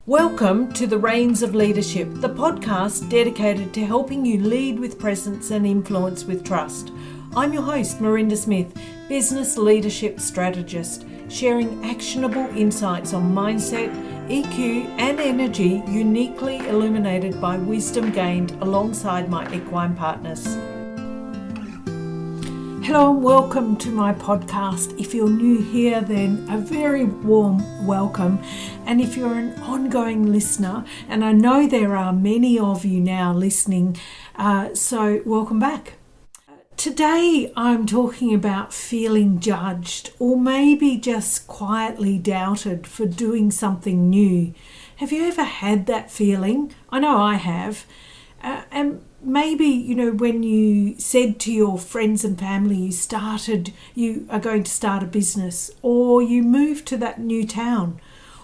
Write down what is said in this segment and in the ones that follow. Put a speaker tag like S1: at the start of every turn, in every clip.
S1: Welcome to The Reins of Leadership, the podcast dedicated to helping you lead with presence and influence with trust. I'm your host, Merinda Smith, business leadership strategist, sharing actionable insights on mindset, EQ and energy uniquely illuminated by wisdom gained alongside my equine partners. Hello and welcome to my podcast. If you're new here, then a very warm welcome. And if you're an ongoing listener, and I know there are many of you now listening, so welcome back. Today I'm talking about feeling judged or maybe just quietly doubted for doing something new. Have you ever had that feeling? I know I have. And maybe, when you said to your friends and family you are going to start a business, or you moved to that new town,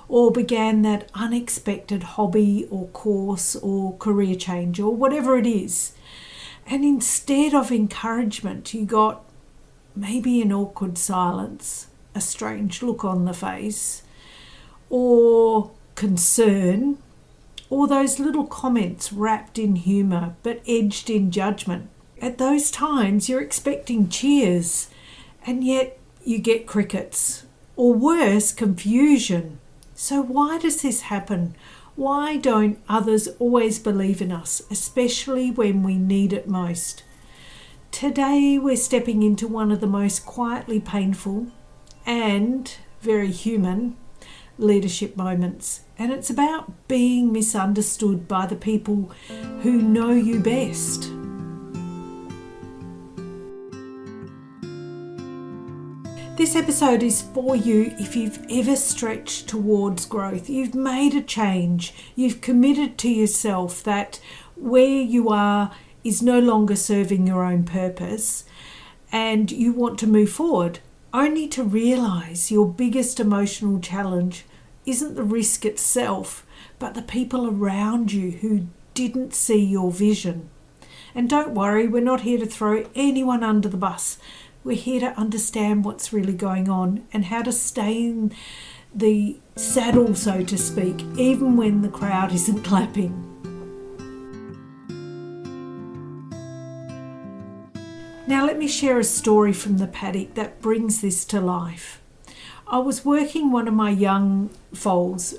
S1: or began that unexpected hobby or course or career change or whatever it is. And instead of encouragement, you got maybe an awkward silence, a strange look on the face, or concern, or those little comments wrapped in humour but edged in judgment. At those times you're expecting cheers and yet you get crickets, or worse, confusion. So why does this happen? Why don't others always believe in us, especially when we need it most? Today we're stepping into one of the most quietly painful and very human leadership moments. And it's about being misunderstood by the people who know you best. This episode is for you if you've ever stretched towards growth. You've made a change. You've committed to yourself that where you are is no longer serving your own purpose and you want to move forward, only to realise your biggest emotional challenge isn't the risk itself, but the people around you who didn't see your vision. And don't worry, we're not here to throw anyone under the bus. We're here to understand what's really going on and how to stay in the saddle, so to speak, even when the crowd isn't clapping. Now let me share a story from the paddock that brings this to life. I was working one of my young foals.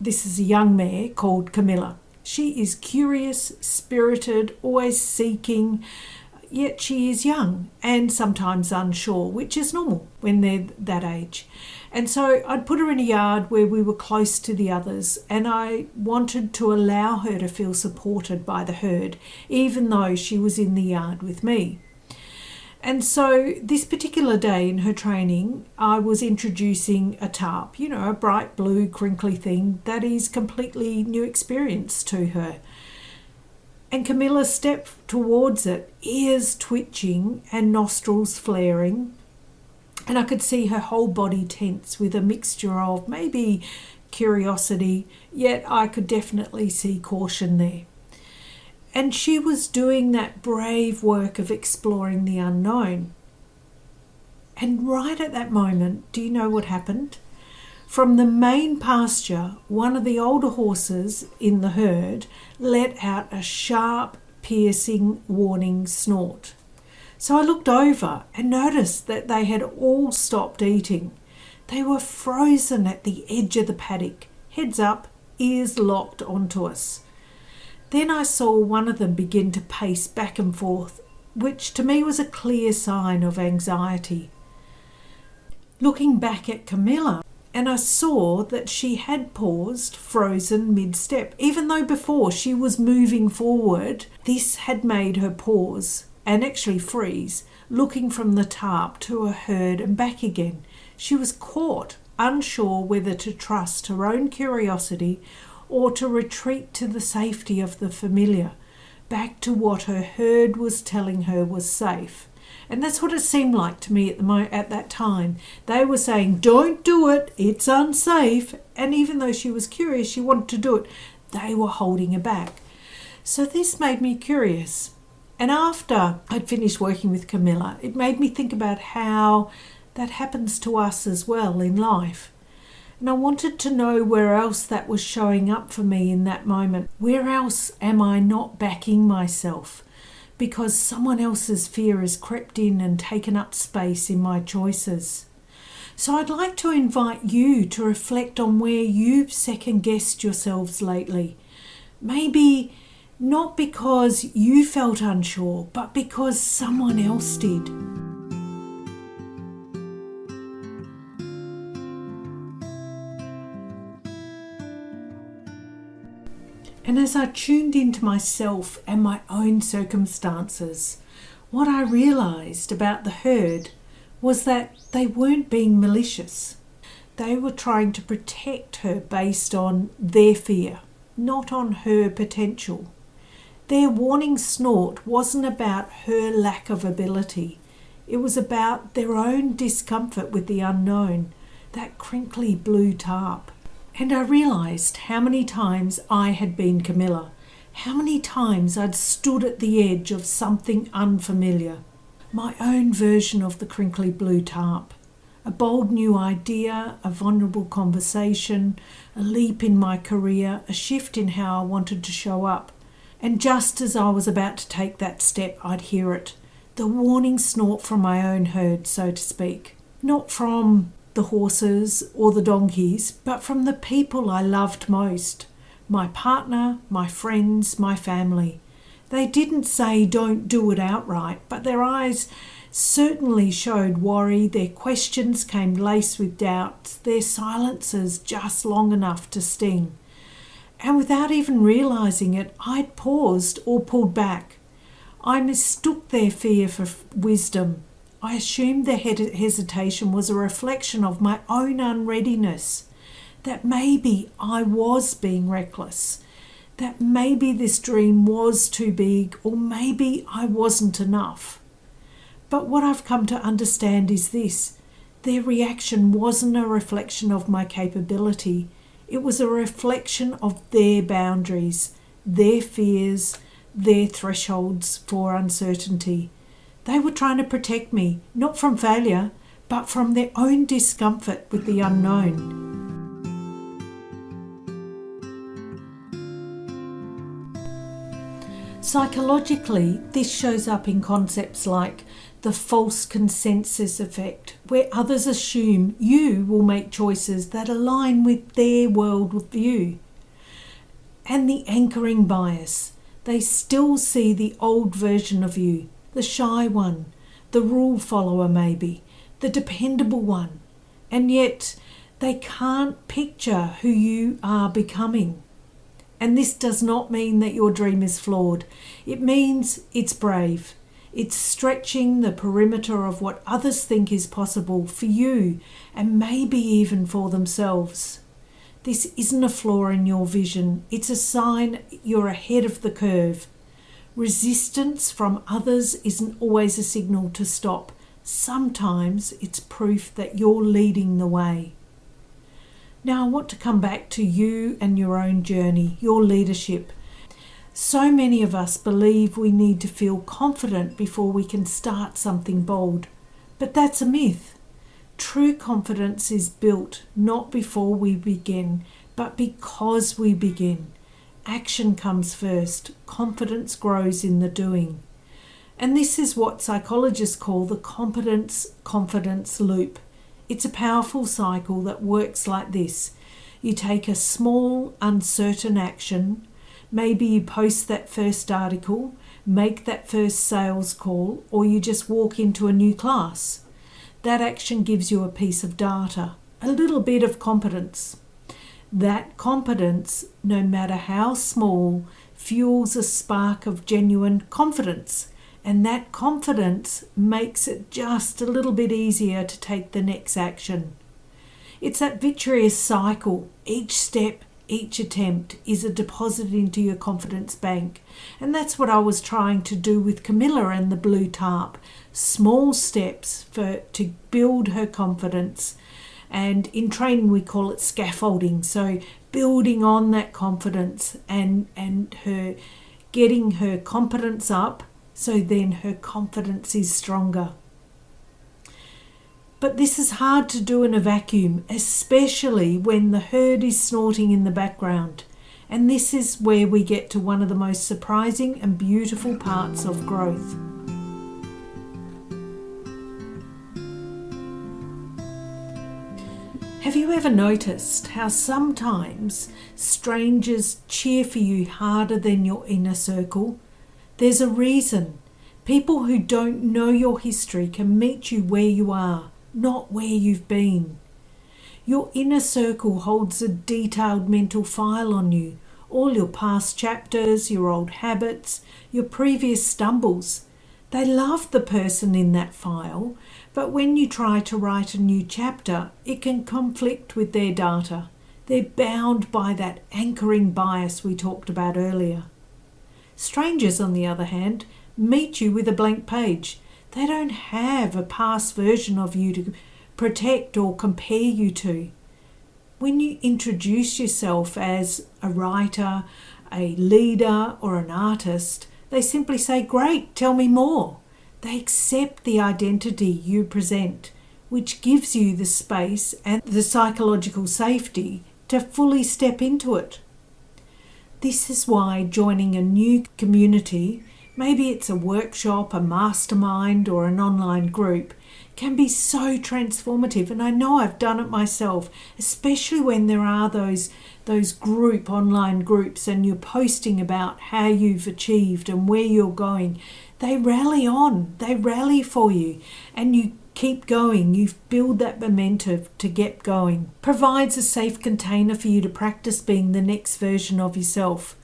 S1: This is a young mare called Camilla. She is curious, spirited, always seeking, yet she is young and sometimes unsure, which is normal when they're that age. And so I'd put her in a yard where we were close to the others, and I wanted to allow her to feel supported by the herd, even though she was in the yard with me. And so this particular day in her training, I was introducing a tarp, a bright blue crinkly thing that is completely new experience to her. And Camilla stepped towards it, ears twitching and nostrils flaring. And I could see her whole body tense with a mixture of maybe curiosity, yet I could definitely see caution there. And she was doing that brave work of exploring the unknown. And right at that moment, do you know what happened? From the main pasture, one of the older horses in the herd let out a sharp, piercing, warning snort. So I looked over and noticed that they had all stopped eating. They were frozen at the edge of the paddock, heads up, ears locked onto us. Then I saw one of them begin to pace back and forth, which to me was a clear sign of anxiety. Looking back at Camilla, and I saw that she had paused, frozen mid-step. Even though before she was moving forward, this had made her pause and actually freeze, looking from the tarp to her herd and back again. She was caught, unsure whether to trust her own curiosity or to retreat to the safety of the familiar, back to what her herd was telling her was safe. And that's what it seemed like to me at that time. They were saying, don't do it, it's unsafe. And even though she was curious, she wanted to do it, they were holding her back. So this made me curious. And after I'd finished working with Camilla, it made me think about how that happens to us as well in life. And I wanted to know where else that was showing up for me in that moment. Where else am I not backing myself because someone else's fear has crept in and taken up space in my choices? So I'd like to invite you to reflect on where you've second-guessed yourselves lately. Maybe not because you felt unsure, but because someone else did. And as I tuned into myself and my own circumstances, what I realised about the herd was that they weren't being malicious. They were trying to protect her based on their fear, not on her potential. Their warning snort wasn't about her lack of ability. It was about their own discomfort with the unknown, that crinkly blue tarp. And I realised how many times I had been Camilla, how many times I'd stood at the edge of something unfamiliar. My own version of the crinkly blue tarp. A bold new idea, a vulnerable conversation, a leap in my career, a shift in how I wanted to show up. And just as I was about to take that step, I'd hear it. The warning snort from my own herd, so to speak. Not from the horses or the donkeys, but from the people I loved most. My partner, my friends, my family. They didn't say don't do it outright, but their eyes certainly showed worry. Their questions came laced with doubts, their silences just long enough to sting. And without even realising it, I'd paused or pulled back. I mistook their fear for wisdom. I assumed their hesitation was a reflection of my own unreadiness, that maybe I was being reckless, that maybe this dream was too big, or maybe I wasn't enough. But what I've come to understand is this: their reaction wasn't a reflection of my capability. It was a reflection of their boundaries, their fears, their thresholds for uncertainty. They were trying to protect me, not from failure, but from their own discomfort with the unknown. Psychologically, this shows up in concepts like the false consensus effect, where others assume you will make choices that align with their worldview. And the anchoring bias. They still see the old version of you, the shy one, the rule follower maybe, the dependable one. And yet they can't picture who you are becoming. And this does not mean that your dream is flawed. It means it's brave. It's stretching the perimeter of what others think is possible for you and maybe even for themselves. This isn't a flaw in your vision. It's a sign you're ahead of the curve. Resistance from others isn't always a signal to stop. Sometimes it's proof that you're leading the way. Now I want to come back to you and your own journey, your leadership. So many of us believe we need to feel confident before we can start something bold. But that's a myth. True confidence is built not before we begin, but because we begin. Action comes first. Confidence grows in the doing. And this is what psychologists call the competence-confidence loop. It's a powerful cycle that works like this. You take a small, uncertain action. Maybe you post that first article, make that first sales call, or you just walk into a new class. That action gives you a piece of data, a little bit of competence. That competence, no matter how small, fuels a spark of genuine confidence. And that confidence makes it just a little bit easier to take the next action. It's that virtuous cycle. Each step, each attempt is a deposit into your confidence bank. And that's what I was trying to do with Camilla and the blue tarp. Small steps to build her confidence. And in training we call it scaffolding. So building on that confidence and her getting her competence up, so then her confidence is stronger. But this is hard to do in a vacuum, especially when the herd is snorting in the background. And this is where we get to one of the most surprising and beautiful parts of growth. Have you ever noticed how sometimes strangers cheer for you harder than your inner circle? There's a reason. People who don't know your history can meet you where you are, not where you've been. Your inner circle holds a detailed mental file on you, all your past chapters, your old habits, your previous stumbles. They love the person in that file, but when you try to write a new chapter, it can conflict with their data. They're bound by that anchoring bias we talked about earlier. Strangers, on the other hand, meet you with a blank page. They don't have a past version of you to protect or compare you to. When you introduce yourself as a writer, a leader, or an artist, they simply say, "Great, tell me more." They accept the identity you present, which gives you the space and the psychological safety to fully step into it. This is why joining a new community, maybe it's a workshop, a mastermind, or an online group, can be so transformative. And I know I've done it myself, especially when there are those online groups and you're posting about how you've achieved and where you're going. They rally on, they rally for you, and you keep going. You build that momentum to get going. Provides a safe container for you to practice being the next version of yourself.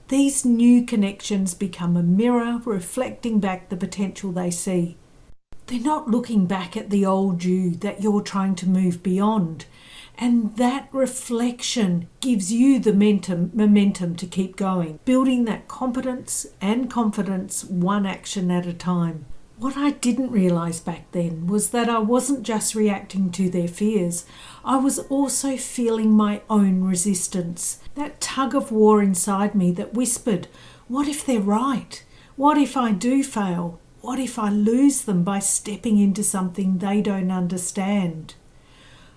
S1: These new connections become a mirror reflecting back the potential they see. They're not looking back at the old you that you're trying to move beyond. And that reflection gives you the momentum to keep going, building that competence and confidence one action at a time. What I didn't realise back then was that I wasn't just reacting to their fears. I was also feeling my own resistance, that tug of war inside me that whispered, what if they're right? What if I do fail? What if I lose them by stepping into something they don't understand?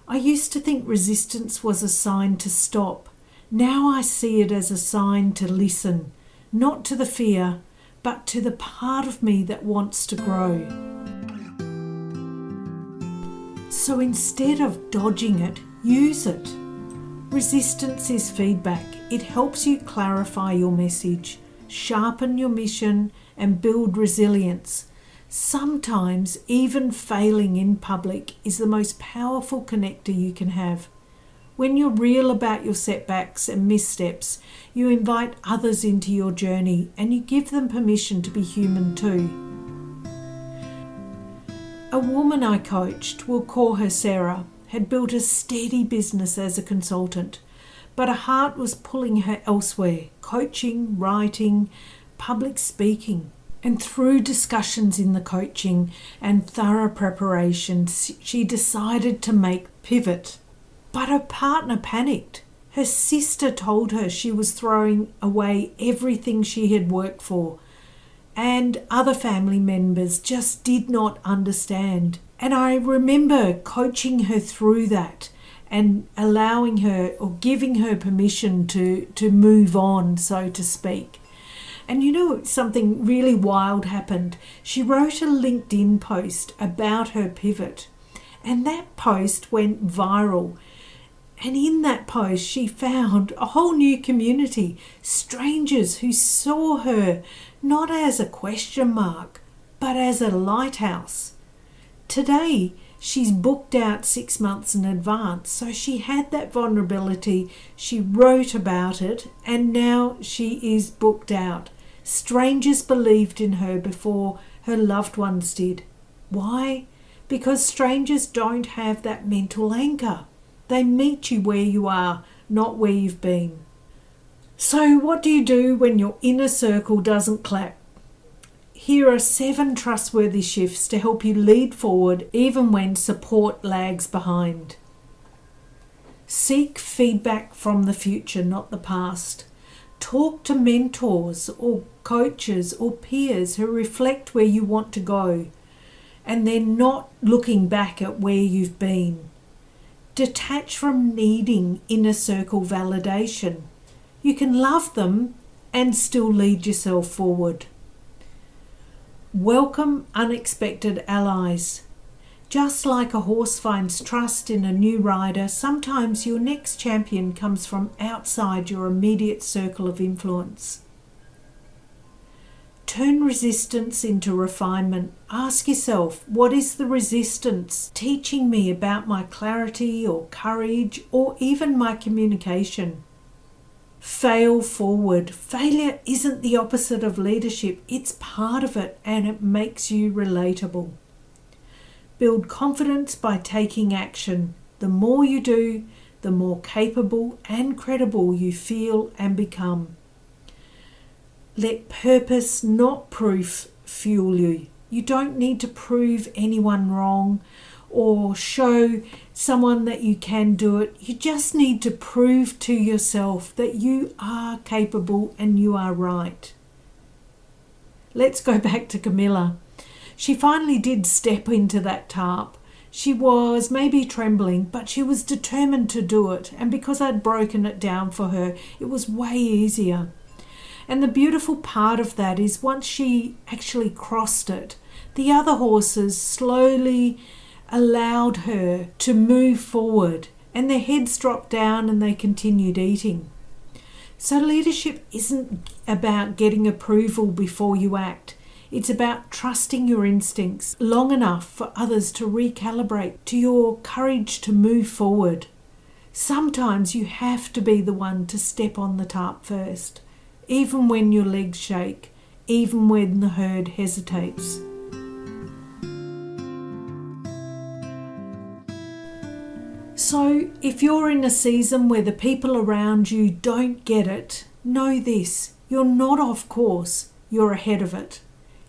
S1: I used to think resistance was a sign to stop. Now I see it as a sign to listen, not to the fear, but to the part of me that wants to grow. So instead of dodging it, use it. Resistance is feedback. It helps you clarify your message, sharpen your mission, and build resilience. Sometimes even failing in public is the most powerful connector you can have. When you're real about your setbacks and missteps, you invite others into your journey and you give them permission to be human too. A woman I coached, we'll call her Sarah, had built a steady business as a consultant, but her heart was pulling her elsewhere, coaching, writing, public speaking. And through discussions in the coaching and thorough preparation, she decided to make pivot. But her partner panicked. Her sister told her she was throwing away everything she had worked for, and other family members just did not understand. And I remember coaching her through that and allowing her or giving her permission to move on, so to speak. And you know, something really wild happened. She wrote a LinkedIn post about her pivot, and that post went viral. And in that post, she found a whole new community, strangers who saw her not as a question mark, but as a lighthouse. Today, she's booked out 6 months in advance, so she had that vulnerability, she wrote about it, and now she is booked out. Strangers believed in her before her loved ones did. Why? Because strangers don't have that mental anchor. They meet you where you are, not where you've been. So what do you do when your inner circle doesn't clap? Here are 7 trustworthy shifts to help you lead forward even when support lags behind. Seek feedback from the future, not the past. Talk to mentors or coaches or peers who reflect where you want to go. and then not looking back at where you've been. Detach from needing inner circle validation. You can love them and still lead yourself forward. Welcome unexpected allies. Just like a horse finds trust in a new rider, sometimes your next champion comes from outside your immediate circle of influence. Turn resistance into refinement. Ask yourself, what is the resistance teaching me about my clarity or courage or even my communication? Fail forward. Failure isn't the opposite of leadership. It's part of it, and it makes you relatable. Build confidence by taking action. The more you do, the more capable and credible you feel and become. Let purpose, not proof, fuel you. You don't need to prove anyone wrong or show someone that you can do it. You just need to prove to yourself that you are capable and you are right. Let's go back to Camilla. She finally did step into that tarp. She was maybe trembling, but she was determined to do it. And because I'd broken it down for her, it was way easier. And the beautiful part of that is once she actually crossed it, the other horses slowly allowed her to move forward, and their heads dropped down and they continued eating. So leadership isn't about getting approval before you act. It's about trusting your instincts long enough for others to recalibrate to your courage to move forward. Sometimes you have to be the one to step on the tarp first, even when your legs shake, even when the herd hesitates. So if you're in a season where the people around you don't get it, know this: you're not off course, you're ahead of it.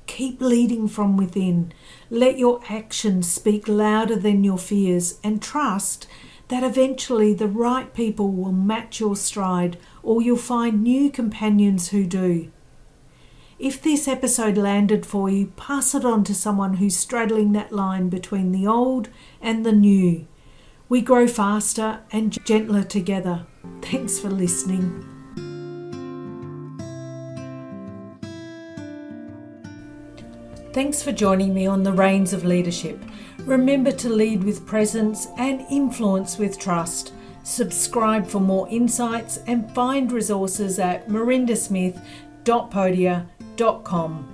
S1: Keep leading from within. Let your actions speak louder than your fears, and trust that eventually the right people will match your stride, or you'll find new companions who do. If this episode landed for you, pass it on to someone who's straddling that line between the old and the new. We grow faster and gentler together. Thanks for listening. Thanks for joining me on the Reins of Leadership. Remember to lead with presence and influence with trust. Subscribe for more insights and find resources at merindasmith.podia.com.